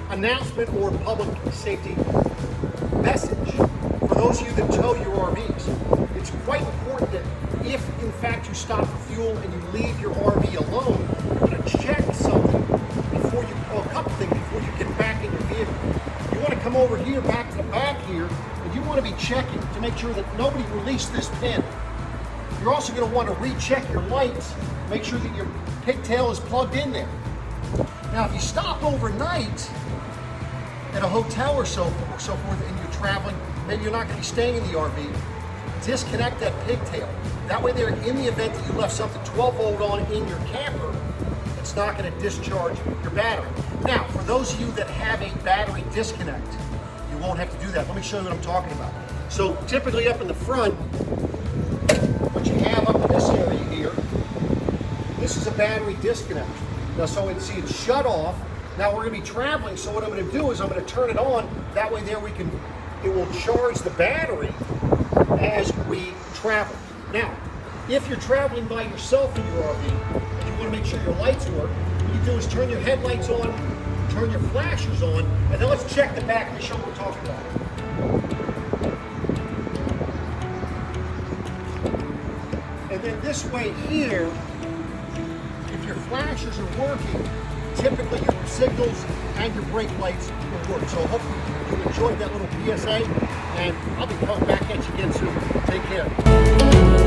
announcement or public safety message for those of you that tow your RVs. It's quite important that if in fact you stop for fuel and you leave your RV alone, you're going to check something before you, or a couple things before you get back in your vehicle. You want to come over here, back to the back here, and you want to be checking to make sure that nobody released this pin. You're also going to want to recheck your lights, make sure that your pigtail is plugged in there. Now, if you stop overnight at a hotel or so forth, and you're traveling, maybe you're not going to be staying in the RV, disconnect that pigtail. That way there, in the event that you left something 12 volt on in your camper, it's not going to discharge your battery. Now, for those of you that have a battery disconnect, you won't have to do that. Let me show you what I'm talking about. So typically up in the front, what you have up in this area here, this is a battery disconnect. Now, so it's shut off. Now we're going to be traveling, so what I'm going to do is I'm going to turn it on. That way there it will charge the battery as we travel. Now, if you're traveling by yourself in your RV, and you want to make sure your lights work, what you do is turn your headlights on, turn your flashers on, and then let's check the back to show what we're talking about. And then this way here, if your flashers are working, typically your signals and your brake lights will work. So hopefully you enjoyed that little PSA, and I'll be coming back at you again soon. Take care.